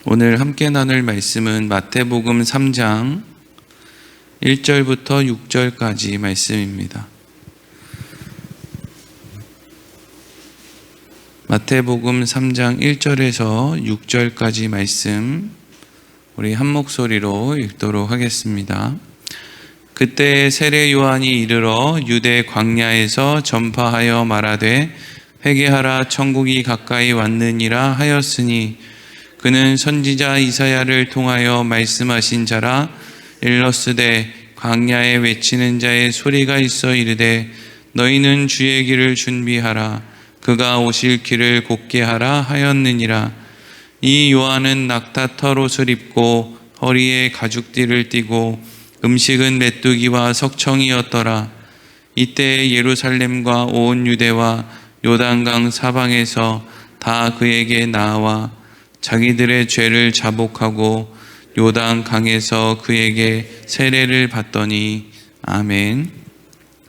오늘 함께 나눌 말씀은 마태복음 3장 1절부터 6절까지 말씀입니다. 마태복음 3장 1절에서 6절까지 말씀 우리 한 목소리로 읽도록 하겠습니다. 그때 세례 요한이 이르러 유대 광야에서 전파하여 말하되 회개하라 천국이 가까이 왔느니라 하였으니 그는 선지자 이사야를 통하여 말씀하신 자라. 일러스되 광야에 외치는 자의 소리가 있어 이르되 너희는 주의 길을 준비하라 그가 오실 길을 곧게 하라 하였느니라. 이 요한은 낙타 털옷을 입고 허리에 가죽띠를 띠고 음식은 메뚜기와 석청이었더라. 이때 예루살렘과 온 유대와 요단강 사방에서 다 그에게 나와 자기들의 죄를 자복하고 요단강에서 그에게 세례를 받더니. 아멘.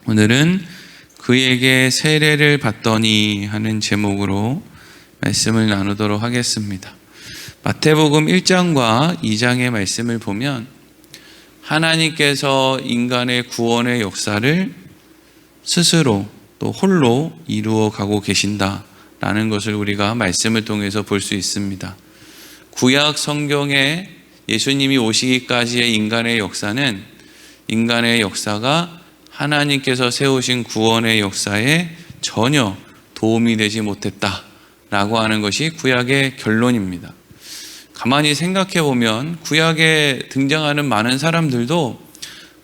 오늘은 그에게 세례를 받더니 하는 제목으로 말씀을 나누도록 하겠습니다. 마태복음 1장과 2장의 말씀을 보면 하나님께서 인간의 구원의 역사를 스스로 또 홀로 이루어 가고 계신다라는 것을 우리가 말씀을 통해서 볼 수 있습니다. 구약 성경에 예수님이 오시기까지의 인간의 역사는 인간의 역사가 하나님께서 세우신 구원의 역사에 전혀 도움이 되지 못했다라고 하는 것이 구약의 결론입니다. 가만히 생각해 보면 구약에 등장하는 많은 사람들도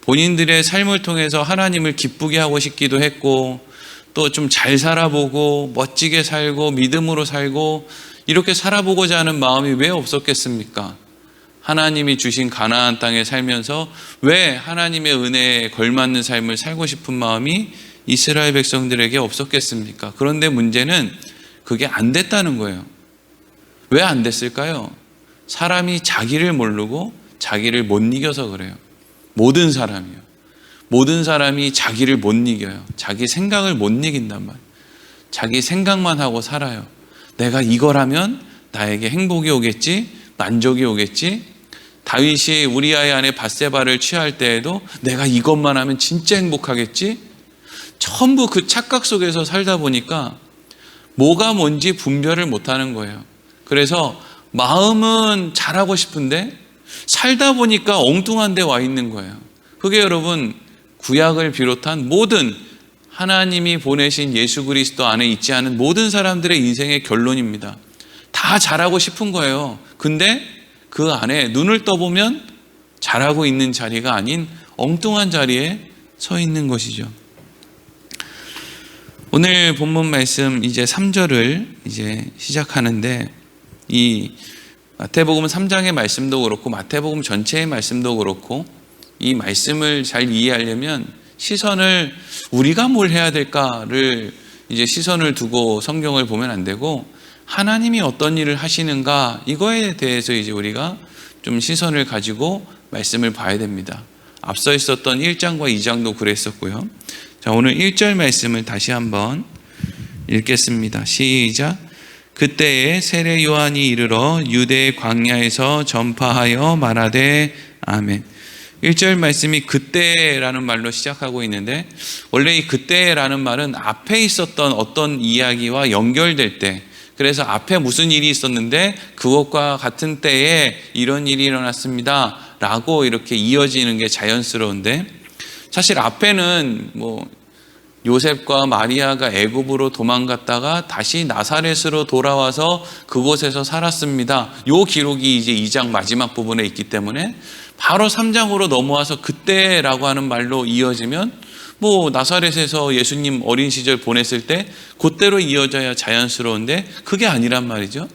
본인들의 삶을 통해서 하나님을 기쁘게 하고 싶기도 했고 또 좀 잘 살아보고 멋지게 살고 믿음으로 살고 이렇게 살아보고자 하는 마음이 왜 없었겠습니까? 하나님이 주신 가나안 땅에 살면서 왜 하나님의 은혜에 걸맞는 삶을 살고 싶은 마음이 이스라엘 백성들에게 없었겠습니까? 그런데 문제는 그게 안 됐다는 거예요. 왜 안 됐을까요? 사람이 자기를 모르고 자기를 못 이겨서 그래요. 모든 사람이요. 모든 사람이 자기를 못 이겨요. 자기 생각을 못 이긴단 말이에요. 자기 생각만 하고 살아요. 내가 이걸 하면 나에게 행복이 오겠지, 만족이 오겠지. 다윗이 우리아의 아내 밧세바를 취할 때에도 내가 이것만 하면 진짜 행복하겠지. 전부 그 착각 속에서 살다 보니까 뭐가 뭔지 분별을 못하는 거예요. 그래서 마음은 잘하고 싶은데 살다 보니까 엉뚱한 데 와 있는 거예요. 그게 여러분 구약을 비롯한 모든 하나님이 보내신 예수 그리스도 안에 있지 않은 모든 사람들의 인생의 결론입니다. 다 잘하고 싶은 거예요. 근데 그 안에 눈을 떠보면 잘하고 있는 자리가 아닌 엉뚱한 자리에 서 있는 것이죠. 오늘 본문 말씀 이제 3절을 이제 시작하는데 이 마태복음 3장의 말씀도 그렇고 마태복음 전체의 말씀도 그렇고 이 말씀을 잘 이해하려면 시선을 우리가 뭘 해야 될까를 이제 시선을 두고 성경을 보면 안 되고 하나님이 어떤 일을 하시는가 이거에 대해서 이제 우리가 좀 시선을 가지고 말씀을 봐야 됩니다. 앞서 있었던 1장과 2장도 그랬었고요. 자, 오늘 1절 말씀을 다시 한번 읽겠습니다. 시작. 그때에 세례 요한이 이르러 유대 광야에서 전파하여 말하되. 아멘. 1절 말씀이 그때라는 말로 시작하고 있는데 원래 이 그때라는 말은 앞에 있었던 어떤 이야기와 연결될 때, 그래서 앞에 무슨 일이 있었는데 그것과 같은 때에 이런 일이 일어났습니다 라고 이렇게 이어지는 게 자연스러운데, 사실 앞에는 요셉과 마리아가 애굽으로 도망갔다가 다시 나사렛으로 돌아와서 그곳에서 살았습니다. 요 기록이 이제 2장 마지막 부분에 있기 때문에 바로 3장으로 넘어와서 그때라고 하는 말로 이어지면 나사렛에서 예수님 어린 시절 보냈을 때 그때로 이어져야 자연스러운데 그게 아니란 말이죠.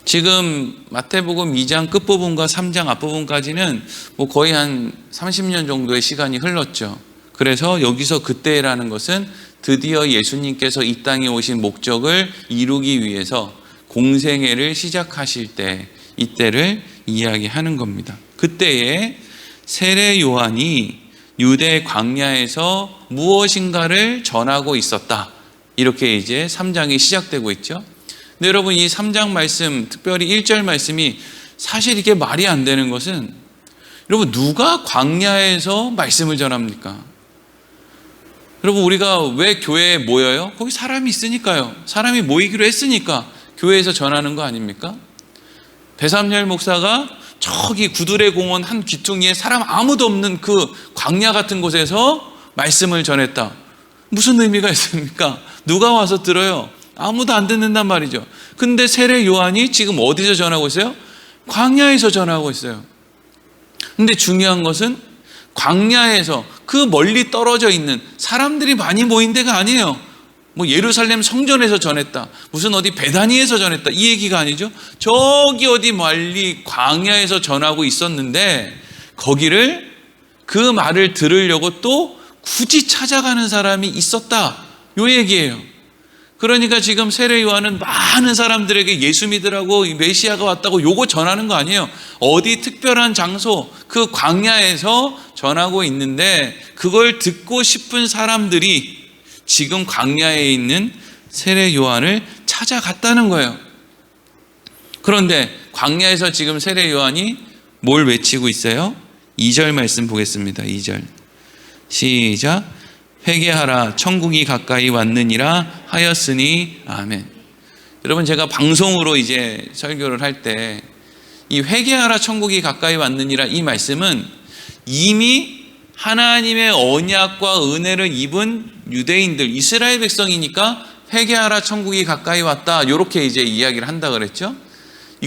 지금 마태복음 2장 끝부분과 3장 앞부분까지는 거의 한 30년 정도의 시간이 흘렀죠. 그래서 여기서 그때라는 것은 드디어 예수님께서 이 땅에 오신 목적을 이루기 위해서 공생애를 시작하실 때 이때를 이야기하는 겁니다. 그때에 세례 요한이 유대 광야에서 무엇인가를 전하고 있었다. 이렇게 이제 3장이 시작되고 있죠. 근데 여러분 이 3장 말씀, 특별히 1절 말씀이 사실 이게 말이 안 되는 것은, 여러분 누가 광야에서 말씀을 전합니까? 여러분 우리가 왜 교회에 모여요? 거기 사람이 있으니까요. 사람이 모이기로 했으니까 교회에서 전하는 거 아닙니까? 배삼열 목사가 저기 구두레 공원 한 귀퉁이에 사람 아무도 없는 그 광야 같은 곳에서 말씀을 전했다. 무슨 의미가 있습니까? 누가 와서 들어요? 아무도 안 듣는단 말이죠. 근데 세례 요한이 지금 어디서 전하고 있어요? 광야에서 전하고 있어요. 근데 중요한 것은 광야에서 그 멀리 떨어져 있는 사람들이 많이 모인 데가 아니에요. 뭐 예루살렘 성전에서 전했다, 무슨 어디 베다니에서 전했다, 이 얘기가 아니죠. 저기 어디 멀리 광야에서 전하고 있었는데 거기를, 그 말을 들으려고 또 굳이 찾아가는 사람이 있었다, 요 얘기예요. 그러니까 지금 세례 요한은 많은 사람들에게 예수 믿으라고, 메시아가 왔다고 요거 전하는 거 아니에요. 어디 특별한 장소, 그 광야에서 전하고 있는데 그걸 듣고 싶은 사람들이 지금 광야에 있는 세례 요한을 찾아갔다는 거예요. 그런데 광야에서 지금 세례 요한이 뭘 외치고 있어요? 2절 말씀 보겠습니다. 2절 시작. 회개하라, 천국이 가까이 왔느니라 하였으니 아멘. 여러분 제가 방송으로 이제 설교를 할 때 이 회개하라, 천국이 가까이 왔느니라 이 말씀은 이미 하나님의 언약과 은혜를 입은 유대인들, 이스라엘 백성이니까 회개하라, 천국이 가까이 왔다, 이렇게 이제 이야기를 한다 그랬죠.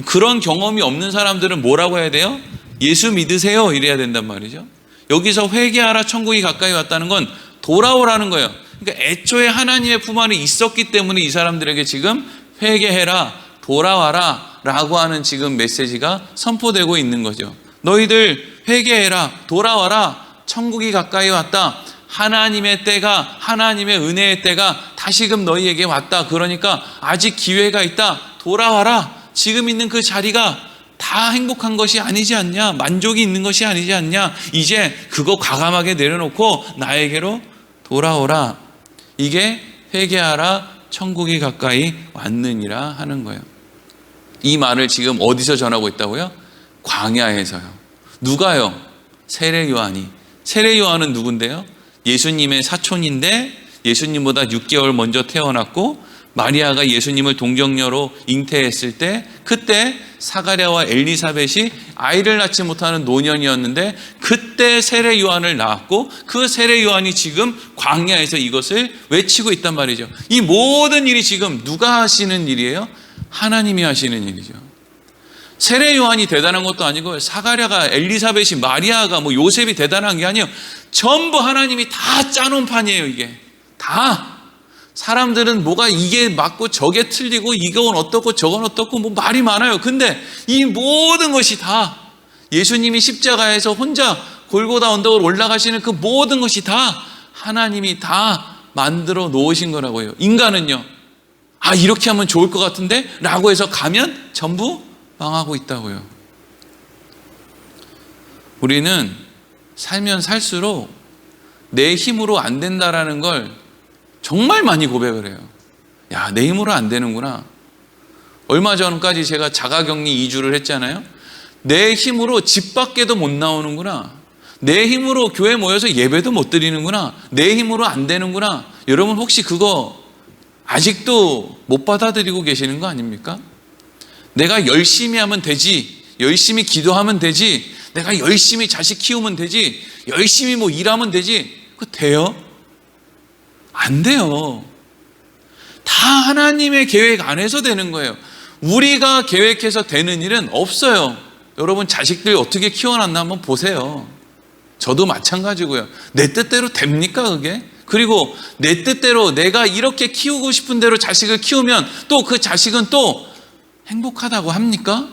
그런 경험이 없는 사람들은 뭐라고 해야 돼요? 예수 믿으세요 이래야 된단 말이죠. 여기서 회개하라, 천국이 가까이 왔다는 건 돌아오라는 거예요. 그러니까 애초에 하나님의 품 안에 있었기 때문에 이 사람들에게 지금 회개해라, 돌아와라 라고 하는 지금 메시지가 선포되고 있는 거죠. 너희들 회개해라, 돌아와라, 천국이 가까이 왔다, 하나님의 때가, 하나님의 은혜의 때가 다시금 너희에게 왔다. 그러니까 아직 기회가 있다, 돌아와라. 지금 있는 그 자리가 다 행복한 것이 아니지 않냐, 만족이 있는 것이 아니지 않냐, 이제 그거 과감하게 내려놓고 나에게로 돌아오라. 이게 회개하라, 천국이 가까이 왔느니라 하는 거예요. 이 말을 지금 어디서 전하고 있다고요? 광야에서요. 누가요? 세례 요한이. 세례 요한은 누군데요? 예수님의 사촌인데 예수님보다 6개월 먼저 태어났고, 마리아가 예수님을 동정녀로 잉태했을 때, 그때 사가랴와 엘리사벳이 아이를 낳지 못하는 노년이었는데 그때 세례 요한을 낳았고, 그 세례 요한이 지금 광야에서 이것을 외치고 있단 말이죠. 이 모든 일이 지금 누가 하시는 일이에요? 하나님이 하시는 일이죠. 세례 요한이 대단한 것도 아니고, 사가랴가, 엘리사벳이, 마리아가, 뭐 요셉이 대단한 게 아니에요. 전부 하나님이 다 짜놓은 판이에요. 이게 다. 사람들은 뭐가 이게 맞고 저게 틀리고 이건 어떻고 저건 어떻고 뭐 말이 많아요. 근데 이 모든 것이 다 예수님이 십자가에서 혼자 골고다 언덕을 올라가시는 그 모든 것이 다 하나님이 다 만들어 놓으신 거라고요. 인간은요, 아 이렇게 하면 좋을 것 같은데 라고 해서 가면 전부 망하고 있다고요. 우리는 살면 살수록 내 힘으로 안 된다라는 걸 정말 많이 고백을 해요. 야, 내 힘으로 안 되는구나. 얼마 전까지 제가 자가격리 2주를 했잖아요. 내 힘으로 집 밖에도 못 나오는구나. 내 힘으로 교회 모여서 예배도 못 드리는구나. 내 힘으로 안 되는구나. 여러분 혹시 그거 아직도 못 받아들이고 계시는 거 아닙니까? 내가 열심히 하면 되지, 열심히 기도하면 되지, 내가 열심히 자식 키우면 되지, 열심히 뭐 일하면 되지, 그거 돼요? 안 돼요. 다 하나님의 계획 안에서 되는 거예요. 우리가 계획해서 되는 일은 없어요. 여러분 자식들 어떻게 키워놨나 한번 보세요. 저도 마찬가지고요. 내 뜻대로 됩니까 그게? 그리고 내 뜻대로 내가 이렇게 키우고 싶은 대로 자식을 키우면 또 그 자식은 또 행복하다고 합니까?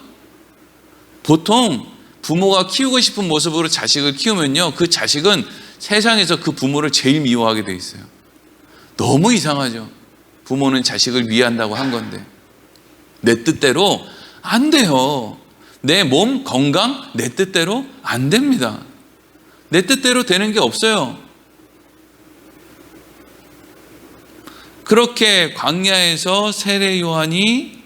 보통 부모가 키우고 싶은 모습으로 자식을 키우면요, 그 자식은 세상에서 그 부모를 제일 미워하게 돼 있어요. 너무 이상하죠. 부모는 자식을 위한다고 한 건데 내 뜻대로 안 돼요. 내 몸 건강 내 뜻대로 안 됩니다. 내 뜻대로 되는 게 없어요. 그렇게 광야에서 세례 요한이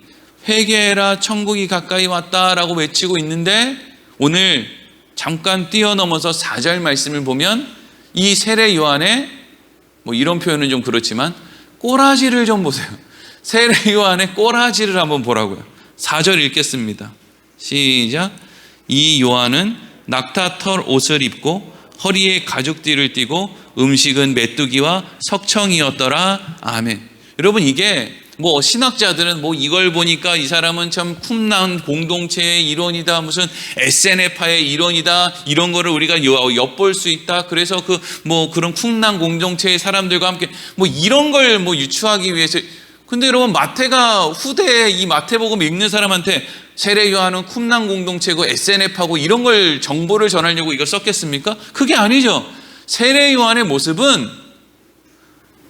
회개해라 천국이 가까이 왔다라고 외치고 있는데, 오늘 잠깐 뛰어넘어서 4절 말씀을 보면 이 세례 요한의, 뭐 이런 표현은 좀 그렇지만 꼬라지를 좀 보세요. 세례 요한의 꼬라지를 한번 보라고요. 4절 읽겠습니다. 시작. 이 요한은 낙타털 옷을 입고 허리에 가죽띠를 띠고 음식은 메뚜기와 석청이었더라. 아멘. 여러분, 이게 뭐 신학자들은 뭐 이걸 보니까 이 사람은 참 쿰난 공동체의 일원이다, 무슨 SNF파의 일원이다, 이런 거를 우리가 엿볼 수 있다. 그래서 그 뭐 그런 쿰난 공동체의 사람들과 함께 뭐 이런 걸 뭐 유추하기 위해서. 근데 여러분, 마태가 후대에 이 마태복음 읽는 사람한테 세례 요한은 쿰난 공동체고 SNF하고 이런 걸 정보를 전하려고 이걸 썼겠습니까? 그게 아니죠. 세례 요한의 모습은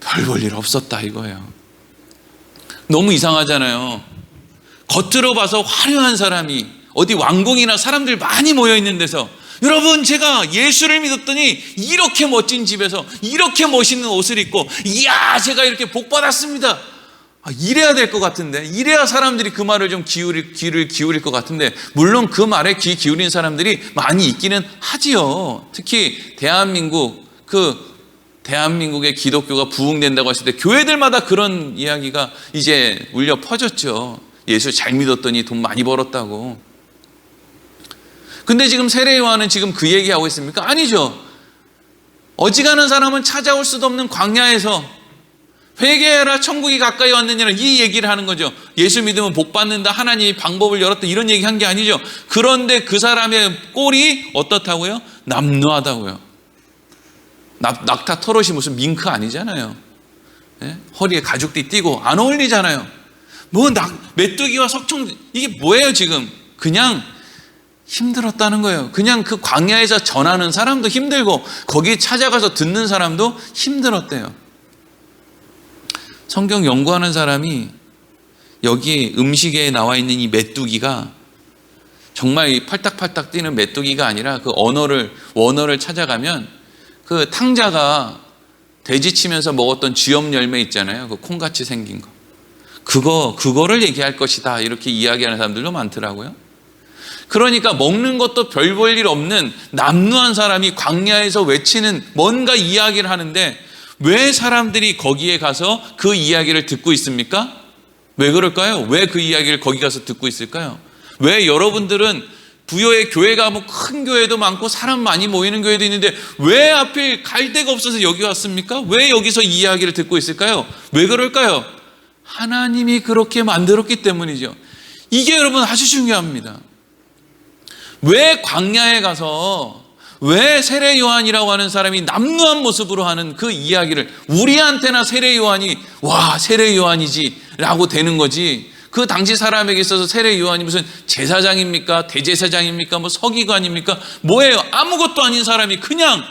별 볼 일 없었다 이거예요. 너무 이상하잖아요. 겉으로 봐서 화려한 사람이 어디 왕궁이나 사람들 많이 모여있는 데서, 여러분 제가 예수를 믿었더니 이렇게 멋진 집에서 이렇게 멋있는 옷을 입고, 이야 제가 이렇게 복 받았습니다, 이래야 될 것 같은데, 이래야 사람들이 그 말을 좀 귀를 기울일 것 같은데, 물론 그 말에 귀 기울인 사람들이 많이 있기는 하지요. 특히 대한민국의 기독교가 부흥된다고 했을 때 교회들마다 그런 이야기가 이제 울려 퍼졌죠. 예수 잘 믿었더니 돈 많이 벌었다고. 근데 지금 세례 요한은 지금 그 얘기하고 있습니까? 아니죠. 어지간한 사람은 찾아올 수도 없는 광야에서 회개해라 천국이 가까이 왔느니라, 이 얘기를 하는 거죠. 예수 믿으면 복 받는다, 하나님이 방법을 열었다, 이런 얘기 한 게 아니죠. 그런데 그 사람의 꼴이 어떻다고요? 남루하다고요. 낙타 털옷이 무슨 밍크 아니잖아요. 네? 허리에 가죽띠 띠고 안 어울리잖아요. 뭐 메뚜기와 석청, 이게 뭐예요 지금? 그냥 힘들었다는 거예요. 그냥 그 광야에서 전하는 사람도 힘들고 거기 찾아가서 듣는 사람도 힘들었대요. 성경 연구하는 사람이 여기 음식에 나와 있는 이 메뚜기가 정말 이 팔딱팔딱 뛰는 메뚜기가 아니라 그 원어를 찾아가면 그 탕자가 돼지 치면서 먹었던 쥐염 열매 있잖아요. 그 콩같이 생긴 거. 그거를 얘기할 것이다, 이렇게 이야기하는 사람들도 많더라고요. 그러니까 먹는 것도 별 볼 일 없는 남루한 사람이 광야에서 외치는 뭔가 이야기를 하는데, 왜 사람들이 거기에 가서 그 이야기를 듣고 있습니까? 왜 그럴까요? 왜 그 이야기를 거기 가서 듣고 있을까요? 왜 여러분들은 부여의 교회가 뭐 큰 교회도 많고 사람 많이 모이는 교회도 있는데 왜 하필 갈 데가 없어서 여기 왔습니까? 왜 여기서 이 이야기를 듣고 있을까요? 왜 그럴까요? 하나님이 그렇게 만들었기 때문이죠. 이게 여러분 아주 중요합니다. 왜 광야에 가서, 왜 세례 요한이라고 하는 사람이 남루한 모습으로 하는 그 이야기를 우리한테나 세례 요한이 와 세례 요한이지 라고 되는 거지, 그 당시 사람에게 있어서 세례 요한이 무슨 제사장입니까? 대제사장입니까? 뭐 서기관입니까? 뭐예요? 아무것도 아닌 사람이 그냥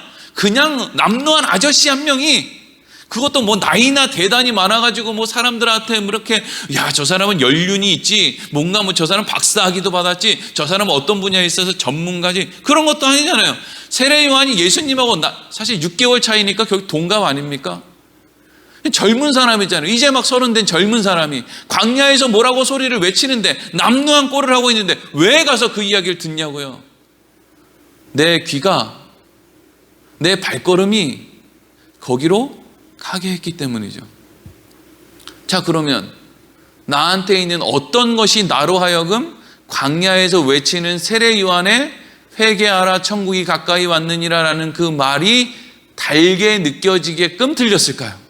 남루한 아저씨 한 명이, 그것도 뭐 나이나 대단히 많아가지고 뭐 사람들한테 뭐 이렇게 야 저 사람은 연륜이 있지, 뭔가 뭐 저 사람 박사학위도 받았지, 저 사람은 어떤 분야에 있어서 전문가지, 그런 것도 아니잖아요. 세례 요한이 예수님하고 사실 6개월 차이니까 결국 동갑 아닙니까? 젊은 사람이잖아요. 이제 막 30 된 젊은 사람이 광야에서 뭐라고 소리를 외치는데, 남루한 꼴을 하고 있는데 왜 가서 그 이야기를 듣냐고요. 내 귀가, 내 발걸음이 거기로 가게 했기 때문이죠. 자, 그러면 나한테 있는 어떤 것이 나로 하여금 광야에서 외치는 세례 요한의 회개하라 천국이 가까이 왔느니라 라는 그 말이 달게 느껴지게끔 들렸을까요?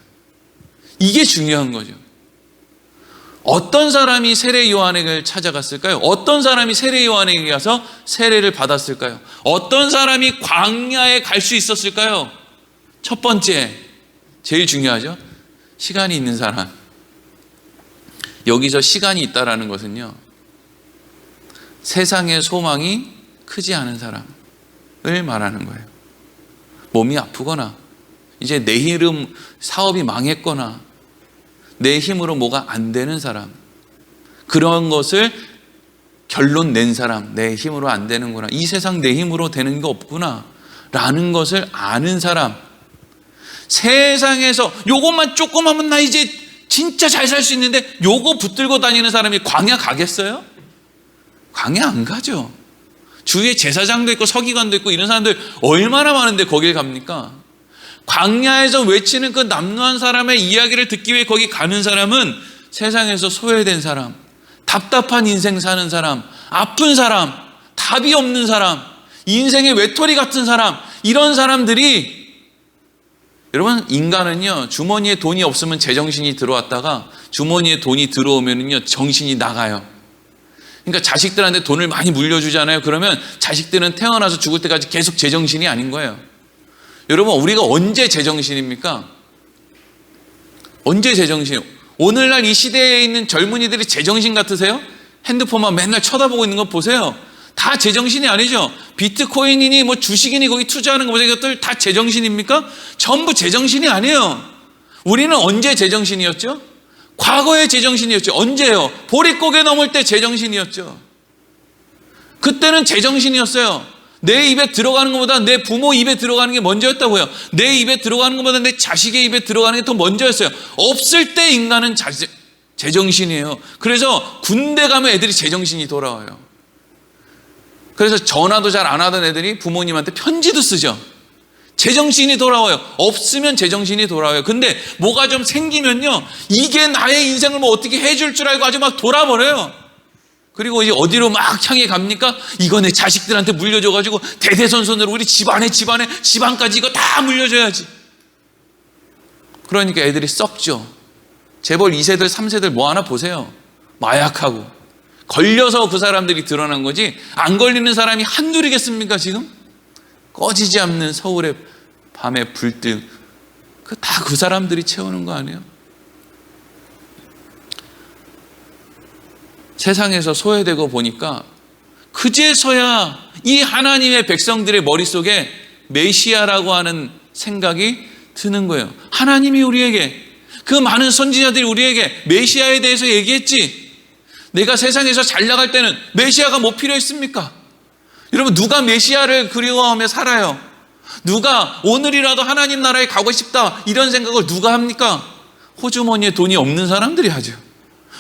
이게 중요한 거죠. 어떤 사람이 세례 요한에게 찾아갔을까요? 어떤 사람이 세례 요한에게 가서 세례를 받았을까요? 어떤 사람이 광야에 갈 수 있었을까요? 첫 번째, 제일 중요하죠. 시간이 있는 사람. 여기서 시간이 있다라는 것은요, 세상의 소망이 크지 않은 사람을 말하는 거예요. 몸이 아프거나 이제 내 힘으로 사업이 망했거나 내 힘으로 뭐가 안 되는 사람, 그런 것을 결론 낸 사람, 내 힘으로 안 되는구나, 이 세상 내 힘으로 되는 게 없구나 라는 것을 아는 사람, 세상에서 요것만 조금 하면 나 이제 진짜 잘 살 수 있는데 요거 붙들고 다니는 사람이 광야 가겠어요? 광야 안 가죠. 주위에 제사장도 있고 서기관도 있고 이런 사람들 얼마나 많은데 거길 갑니까? 광야에서 외치는 그 남루한 사람의 이야기를 듣기 위해 거기 가는 사람은 세상에서 소외된 사람, 답답한 인생 사는 사람, 아픈 사람, 답이 없는 사람, 인생의 외톨이 같은 사람, 이런 사람들이, 여러분, 인간은요, 주머니에 돈이 없으면 제정신이 들어왔다가 주머니에 돈이 들어오면요, 정신이 나가요. 그러니까 자식들한테 돈을 많이 물려주잖아요. 그러면 자식들은 태어나서 죽을 때까지 계속 제정신이 아닌 거예요. 여러분, 우리가 언제 제정신입니까? 언제 제정신이에요? 오늘날 이 시대에 있는 젊은이들이 제정신 같으세요? 핸드폰만 맨날 쳐다보고 있는 거 보세요. 다 제정신이 아니죠. 비트코인이니 뭐 주식이니 거기 투자하는 거 보세요. 이것들 다 제정신입니까? 전부 제정신이 아니에요. 우리는 언제 제정신이었죠? 과거에 제정신이었죠. 언제요? 보릿고개 넘을 때 제정신이었죠. 그때는 제정신이었어요. 내 입에 들어가는 것보다 내 부모 입에 들어가는 게 먼저였다고요. 내 입에 들어가는 것보다 내 자식의 입에 들어가는 게 더 먼저였어요. 없을 때 인간은 제정신이에요. 그래서 군대 가면 애들이 제정신이 돌아와요. 그래서 전화도 잘 안 하던 애들이 부모님한테 편지도 쓰죠. 제정신이 돌아와요. 없으면 제정신이 돌아와요. 근데 뭐가 좀 생기면요, 이게 나의 인생을 뭐 어떻게 해줄 줄 알고 아주 막 돌아버려요. 그리고 이제 어디로 막 향해 갑니까? 이거 내 자식들한테 물려줘가지고 대대손손으로 우리 집안까지 이거 다 물려줘야지. 그러니까 애들이 썩죠. 재벌 2세들 3세들 뭐 하나 보세요. 마약하고 걸려서 그 사람들이 드러난 거지, 안 걸리는 사람이 한둘이겠습니까? 지금 꺼지지 않는 서울의 밤의 불빛, 다 그 사람들이 채우는 거 아니에요? 세상에서 소외되고 보니까 그제서야 이 하나님의 백성들의 머릿속에 메시아라고 하는 생각이 드는 거예요. 하나님이 우리에게, 그 많은 선지자들이 우리에게 메시아에 대해서 얘기했지. 내가 세상에서 잘 나갈 때는 메시아가 뭐 필요했습니까? 여러분, 누가 메시아를 그리워하며 살아요? 누가 오늘이라도 하나님 나라에 가고 싶다 이런 생각을 누가 합니까? 호주머니에 돈이 없는 사람들이 하죠.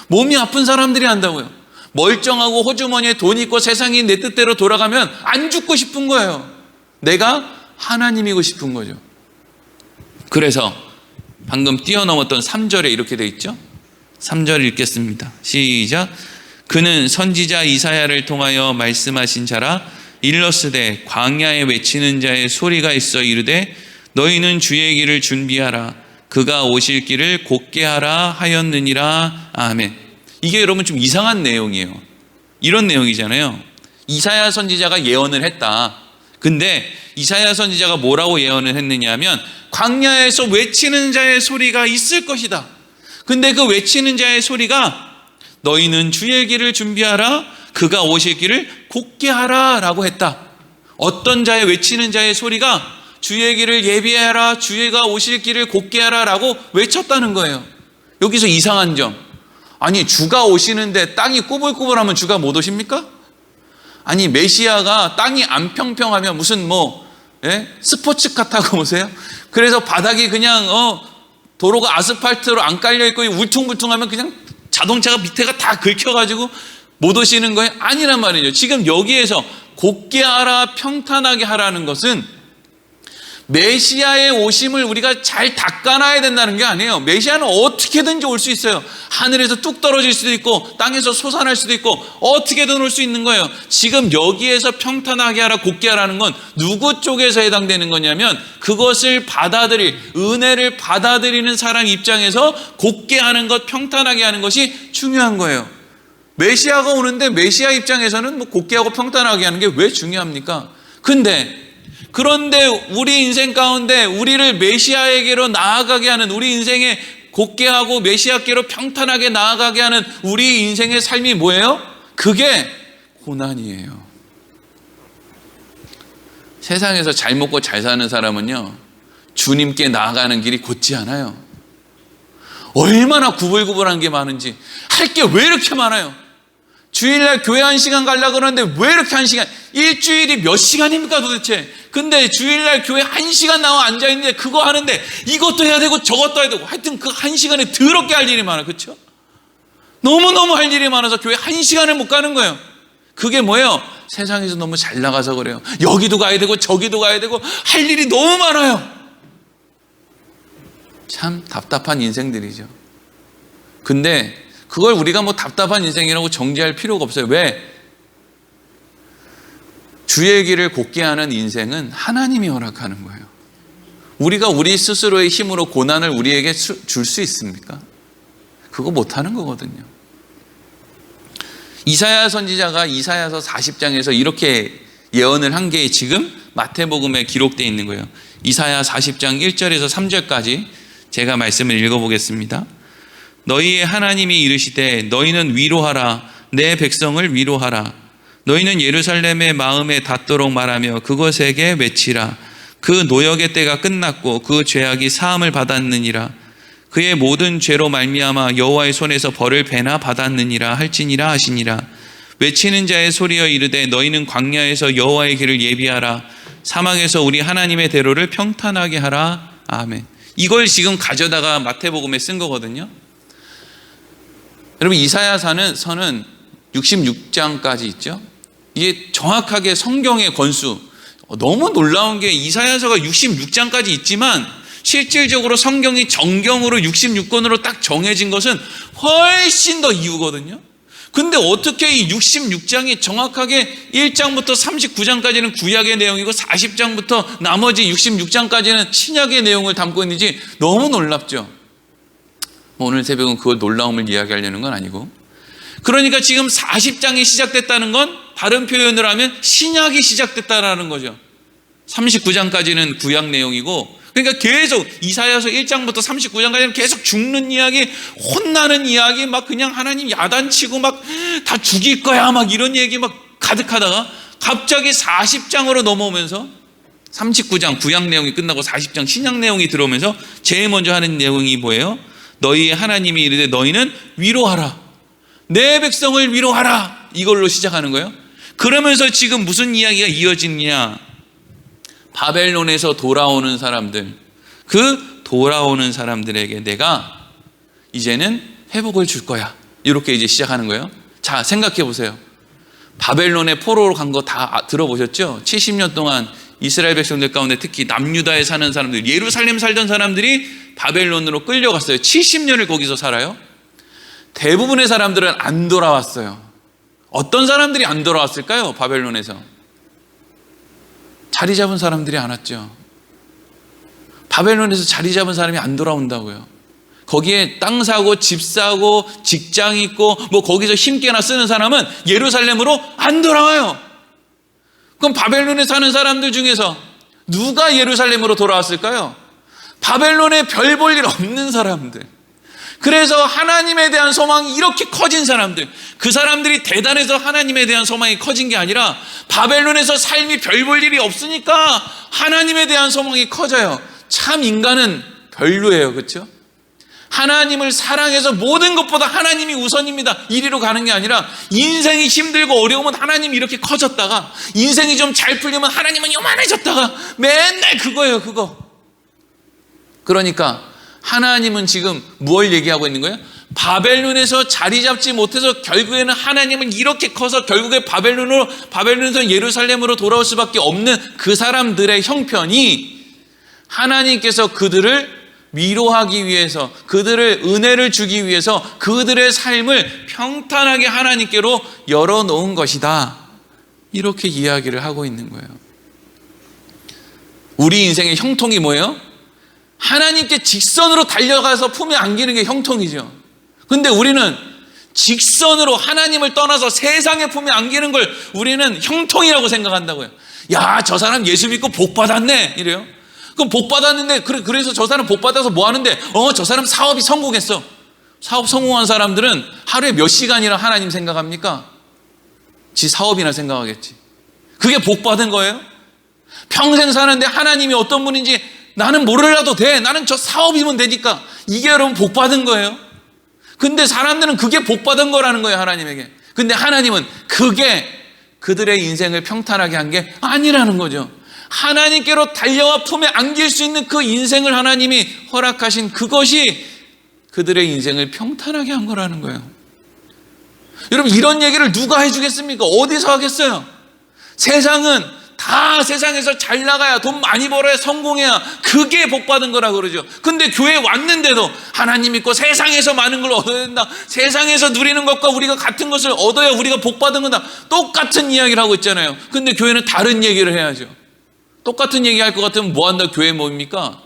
몸이 아픈 사람들이 한다고요. 멀쩡하고 호주머니에 돈 있고 세상이 내 뜻대로 돌아가면 안 죽고 싶은 거예요. 내가 하나님이고 싶은 거죠. 그래서 방금 뛰어넘었던 3절에 이렇게 돼 있죠. 3절 읽겠습니다. 시작. 그는 선지자 이사야를 통하여 말씀하신 자라. 일러스되 광야에 외치는 자의 소리가 있어 이르되 너희는 주의 길을 준비하라. 그가 오실 길을 곧게 하라 하였느니라. 아멘. 이게 여러분 좀 이상한 내용이에요. 이런 내용이잖아요. 이사야 선지자가 예언을 했다. 근데 이사야 선지자가 뭐라고 예언을 했느냐 하면 광야에서 외치는 자의 소리가 있을 것이다. 근데 그 외치는 자의 소리가 너희는 주의 길을 준비하라. 그가 오실 길을 곧게 하라 라고 했다. 어떤 자의 외치는 자의 소리가 주의 길을 예비하라, 주의가 오실 길을 곧게 하라 라고 외쳤다는 거예요. 여기서 이상한 점, 아니 주가 오시는데 땅이 꾸불꾸불하면 주가 못 오십니까? 아니 메시아가 땅이 안 평평하면 무슨 스포츠카 타고 오세요? 그래서 바닥이 그냥 도로가 아스팔트로 안 깔려있고 울퉁불퉁하면 그냥 자동차가 밑에가 다 긁혀가지고 못 오시는 거예요? 아니란 말이죠. 지금 여기에서 곧게 하라, 평탄하게 하라는 것은 메시아의 오심을 우리가 잘 닦아놔야 된다는 게 아니에요. 메시아는 어떻게든지 올 수 있어요. 하늘에서 뚝 떨어질 수도 있고 땅에서 솟아날 수도 있고 어떻게든 올 수 있는 거예요. 지금 여기에서 평탄하게 하라, 곧게 하라는 건 누구 쪽에서 해당되는 거냐면 그것을 받아들일, 은혜를 받아들이는 사람 입장에서 곧게 하는 것, 평탄하게 하는 것이 중요한 거예요. 메시아가 오는데 메시아 입장에서는 곧게 하고 평탄하게 하는 게 왜 중요합니까? 그런데 우리 인생 가운데 우리를 메시아에게로 나아가게 하는, 우리 인생에 곧게 하고 메시아께로 평탄하게 나아가게 하는 우리 인생의 삶이 뭐예요? 그게 고난이에요. 세상에서 잘 먹고 잘 사는 사람은요, 주님께 나아가는 길이 곧지 않아요. 얼마나 구불구불한 게 많은지, 할 게 왜 이렇게 많아요? 주일날 교회 1시간 가려고 그러는데 왜 이렇게 1시간? 일주일이 몇 시간입니까 도대체? 근데 주일날 교회 1시간 나와 앉아있는데 그거 하는데 이것도 해야 되고 저것도 해야 되고 하여튼 그 1시간에 더럽게 할 일이 많아. 그렇죠? 너무너무 할 일이 많아서 교회 1시간을 못 가는 거예요. 그게 뭐예요? 세상에서 너무 잘 나가서 그래요. 여기도 가야 되고 저기도 가야 되고 할 일이 너무 많아요. 참 답답한 인생들이죠. 근데 그걸 우리가 뭐 답답한 인생이라고 정죄할 필요가 없어요. 왜? 주의 길을 곱게 하는 인생은 하나님이 허락하는 거예요. 우리가 우리 스스로의 힘으로 고난을 우리에게 줄 수 있습니까? 그거 못하는 거거든요. 이사야 선지자가 이사야서 40장에서 이렇게 예언을 한 게 지금 마태복음에 기록되어 있는 거예요. 이사야 40장 1절에서 3절까지 제가 말씀을 읽어보겠습니다. 너희의 하나님이 이르시되 너희는 위로하라. 내 백성을 위로하라. 너희는 예루살렘의 마음에 닿도록 말하며 그것에게 외치라. 그 노역의 때가 끝났고 그 죄악이 사함을 받았느니라. 그의 모든 죄로 말미암아 여호와의 손에서 벌을 배나 받았느니라 할지니라 하시니라. 외치는 자의 소리여 이르되 너희는 광야에서 여호와의 길을 예비하라. 사막에서 우리 하나님의 대로를 평탄하게 하라. 아멘. 이걸 지금 가져다가 마태복음에 쓴 거거든요. 여러분 이사야서는 66장까지 있죠. 이게 정확하게 성경의 권수, 너무 놀라운 게 이사야서가 66장까지 있지만 실질적으로 성경이 정경으로 66권으로 딱 정해진 것은 훨씬 더 이후거든요. 근데 어떻게 이 66장이 정확하게 1장부터 39장까지는 구약의 내용이고 40장부터 나머지 66장까지는 신약의 내용을 담고 있는지 너무 놀랍죠. 오늘 새벽은 그 놀라움을 이야기하려는 건 아니고, 그러니까 지금 40장이 시작됐다는 건 다른 표현을 하면 신약이 시작됐다라는 거죠. 39장까지는 구약 내용이고, 그러니까 계속 이사야서 1장부터 39장까지는 계속 죽는 이야기, 혼나는 이야기, 막 그냥 하나님 야단치고 막 다 죽일 거야 막 이런 얘기 막 가득하다가 갑자기 40장으로 넘어오면서 39장 구약 내용이 끝나고 40장 신약 내용이 들어오면서 제일 먼저 하는 내용이 뭐예요? 너희의 하나님이 이르되 너희는 위로하라. 내 백성을 위로하라. 이걸로 시작하는 거예요. 그러면서 지금 무슨 이야기가 이어지느냐? 바벨론에서 돌아오는 사람들, 그 돌아오는 사람들에게 내가 이제는 회복을 줄 거야. 이렇게 이제 시작하는 거예요. 자, 생각해 보세요. 바벨론에 포로로 간 거 다 들어보셨죠? 70년 동안 이스라엘 백성들 가운데 특히 남유다에 사는 사람들, 예루살렘 살던 사람들이 바벨론으로 끌려갔어요. 70년을 거기서 살아요. 대부분의 사람들은 안 돌아왔어요. 어떤 사람들이 안 돌아왔을까요? 바벨론에서 자리 잡은 사람들이 안 왔죠. 바벨론에서 자리 잡은 사람이 안 돌아온다고요. 거기에 땅 사고 집 사고 직장 있고 뭐 거기서 힘께나 쓰는 사람은 예루살렘으로 안 돌아와요. 그럼 바벨론에 사는 사람들 중에서 누가 예루살렘으로 돌아왔을까요? 바벨론에 별 볼 일 없는 사람들. 그래서 하나님에 대한 소망이 이렇게 커진 사람들, 그 사람들이 대단해서 하나님에 대한 소망이 커진 게 아니라 바벨론에서 삶이 별 볼 일이 없으니까 하나님에 대한 소망이 커져요. 참 인간은 별로예요. 그렇죠? 하나님을 사랑해서 모든 것보다 하나님이 우선입니다. 이리로 가는 게 아니라 인생이 힘들고 어려우면 하나님이 이렇게 커졌다가 인생이 좀 잘 풀리면 하나님은 요만해졌다가 맨날 그거예요. 그거. 그러니까 하나님은 지금 무엇을 얘기하고 있는 거예요? 바벨론에서 자리 잡지 못해서 결국에는 하나님은 이렇게 커서 결국에 바벨론에서 예루살렘으로 돌아올 수밖에 없는 그 사람들의 형편이 하나님께서 그들을 위로하기 위해서, 그들을 은혜를 주기 위해서 그들의 삶을 평탄하게 하나님께로 열어놓은 것이다. 이렇게 이야기를 하고 있는 거예요. 우리 인생의 형통이 뭐예요? 하나님께 직선으로 달려가서 품에 안기는 게 형통이죠. 근데 우리는 직선으로 하나님을 떠나서 세상의 품에 안기는 걸 우리는 형통이라고 생각한다고요. 야, 저 사람 예수 믿고 복 받았네 이래요. 그럼 복 받았는데 그래서 저 사람 복 받아서 뭐 하는데 저 사람 사업이 성공했어. 사업 성공한 사람들은 하루에 몇 시간이나 하나님 생각합니까? 지 사업이나 생각하겠지. 그게 복 받은 거예요? 평생 사는데 하나님이 어떤 분인지 나는 모르라도 돼. 나는 저 사업이면 되니까. 이게 여러분 복 받은 거예요. 근데 사람들은 그게 복 받은 거라는 거예요. 하나님에게. 근데 하나님은 그게 그들의 인생을 평탄하게 한 게 아니라는 거죠. 하나님께로 달려와 품에 안길 수 있는 그 인생을 하나님이 허락하신 그것이 그들의 인생을 평탄하게 한 거라는 거예요. 여러분, 이런 얘기를 누가 해주겠습니까? 어디서 하겠어요? 세상은 다 세상에서 잘 나가야, 돈 많이 벌어야, 성공해야 그게 복받은 거라 그러죠. 근데 교회에 왔는데도 하나님 믿고 세상에서 많은 걸 얻어야 된다, 세상에서 누리는 것과 우리가 같은 것을 얻어야 우리가 복받은 거다, 똑같은 이야기를 하고 있잖아요. 근데 교회는 다른 얘기를 해야죠. 똑같은 얘기 할 것 같으면 뭐 한다? 교회 뭡니까?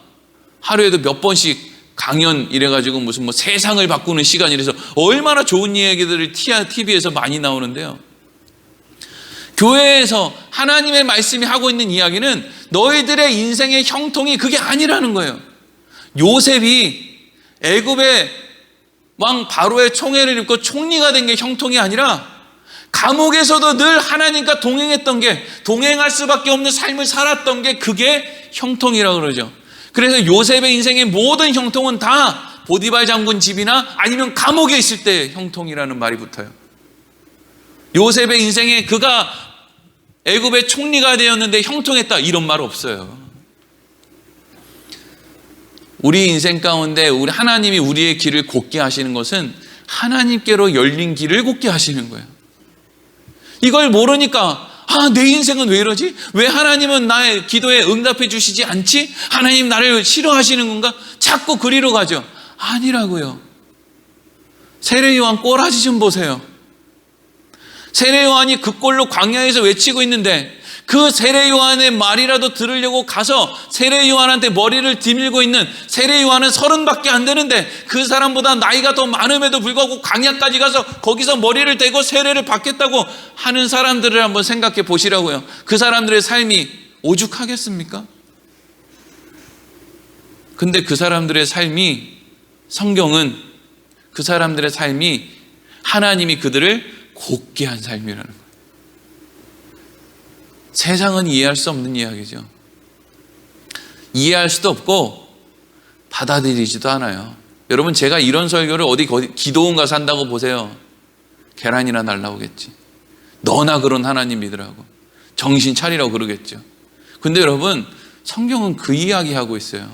하루에도 몇 번씩 강연 이래가지고 무슨 뭐 세상을 바꾸는 시간 이래서 얼마나 좋은 얘기들이 TV에서 많이 나오는데요. 교회에서 하나님의 말씀이 하고 있는 이야기는 너희들의 인생의 형통이 그게 아니라는 거예요. 요셉이 애굽의 왕 바로의 총애를 입고 총리가 된 게 형통이 아니라 감옥에서도 늘 하나님과 동행했던 게, 동행할 수밖에 없는 삶을 살았던 게 그게 형통이라고 그러죠. 그래서 요셉의 인생의 모든 형통은 다 보디발 장군 집이나 아니면 감옥에 있을 때 형통이라는 말이 붙어요. 요셉의 인생에 그가 애굽의 총리가 되었는데 형통했다, 이런 말 없어요. 우리 인생 가운데 우리 하나님이 우리의 길을 곧게 하시는 것은 하나님께로 열린 길을 곧게 하시는 거예요. 이걸 모르니까 내 인생은 왜 이러지? 왜 하나님은 나의 기도에 응답해 주시지 않지? 하나님 나를 싫어하시는 건가? 자꾸 그리로 가죠. 아니라고요. 세례요한 꼬라지 좀 보세요. 세례요한이 그 꼴로 광야에서 외치고 있는데 그 세례요한의 말이라도 들으려고 가서 세례요한한테 머리를 디밀고 있는 세례요한은 30밖에 안 되는데 그 사람보다 나이가 더 많음에도 불구하고 광야까지 가서 거기서 머리를 대고 세례를 받겠다고 하는 사람들을 한번 생각해 보시라고요. 그 사람들의 삶이 오죽하겠습니까? 근데 그 사람들의 삶이, 성경은 그 사람들의 삶이 하나님이 그들을 곧게 한 삶이라는 거예요. 세상은 이해할 수 없는 이야기죠. 이해할 수도 없고 받아들이지도 않아요. 여러분, 제가 이런 설교를 어디 기도원 가서 한다고 보세요. 계란이나 날라오겠지. 너나 그런 하나님 믿으라고, 정신 차리라고 그러겠죠. 근데 여러분, 성경은 그 이야기하고 있어요.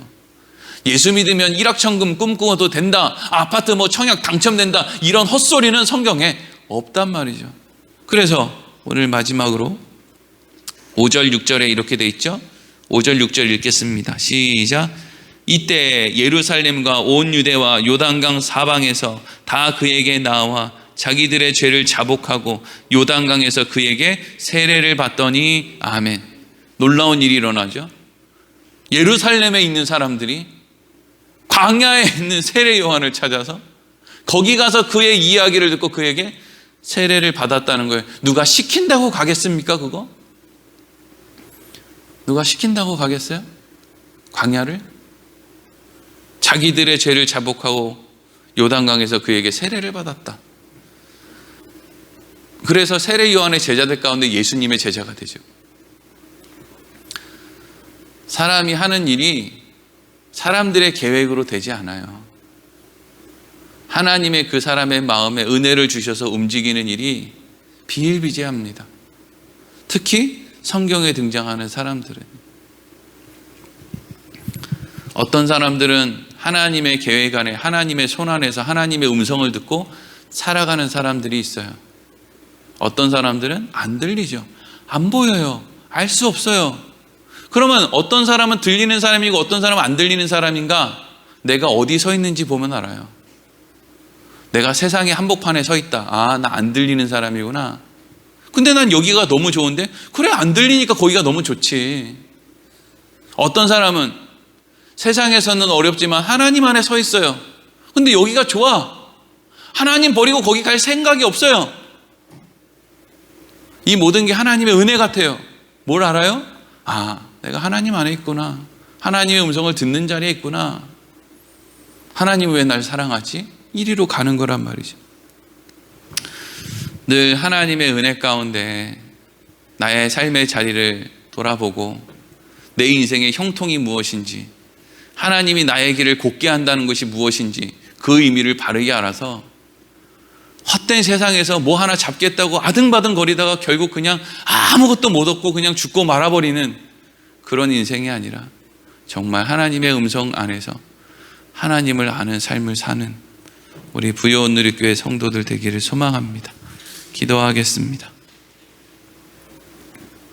예수 믿으면 일확천금 꿈꾸어도 된다, 아파트 뭐 청약 당첨된다, 이런 헛소리는 성경에 없단 말이죠. 그래서 오늘 마지막으로 5절 6절에 이렇게 돼 있죠. 5절 6절 읽겠습니다. 시작. 이때 예루살렘과 온 유대와 요단강 사방에서 다 그에게 나와 자기들의 죄를 자복하고 요단강에서 그에게 세례를 받더니 아멘. 놀라운 일이 일어나죠. 예루살렘에 있는 사람들이 광야에 있는 세례 요한을 찾아서 거기 가서 그의 이야기를 듣고 그에게 세례를 받았다는 거예요. 누가 시킨다고 가겠습니까? 그거? 누가 시킨다고 가겠어요? 광야를? 자기들의 죄를 자복하고 요단강에서 그에게 세례를 받았다. 그래서 세례 요한의 제자들 가운데 예수님의 제자가 되죠. 사람이 하는 일이 사람들의 계획으로 되지 않아요. 하나님의 그 사람의 마음에 은혜를 주셔서 움직이는 일이 비일비재합니다. 특히 성경에 등장하는 사람들은. 어떤 사람들은 하나님의 계획 안에, 하나님의 손 안에서 하나님의 음성을 듣고 살아가는 사람들이 있어요. 어떤 사람들은 안 들리죠. 안 보여요. 알 수 없어요. 그러면 어떤 사람은 들리는 사람이고 어떤 사람은 안 들리는 사람인가? 내가 어디 서 있는지 보면 알아요. 내가 세상의 한복판에 서 있다. 아, 나 안 들리는 사람이구나. 근데 난 여기가 너무 좋은데? 그래, 안 들리니까 거기가 너무 좋지. 어떤 사람은 세상에서는 어렵지만 하나님 안에 서 있어요. 근데 여기가 좋아. 하나님 버리고 거기 갈 생각이 없어요. 이 모든 게 하나님의 은혜 같아요. 뭘 알아요? 아, 내가 하나님 안에 있구나. 하나님의 음성을 듣는 자리에 있구나. 하나님 왜 날 사랑하지? 이리로 가는 거란 말이죠. 늘 하나님의 은혜 가운데 나의 삶의 자리를 돌아보고 내 인생의 형통이 무엇인지, 하나님이 나의 길을 곧게 한다는 것이 무엇인지 그 의미를 바르게 알아서 헛된 세상에서 뭐 하나 잡겠다고 아등바등 거리다가 결국 그냥 아무것도 못 얻고 그냥 죽고 말아버리는 그런 인생이 아니라 정말 하나님의 음성 안에서 하나님을 아는 삶을 사는 우리 부여온누리교회 성도들 되기를 소망합니다. 기도하겠습니다.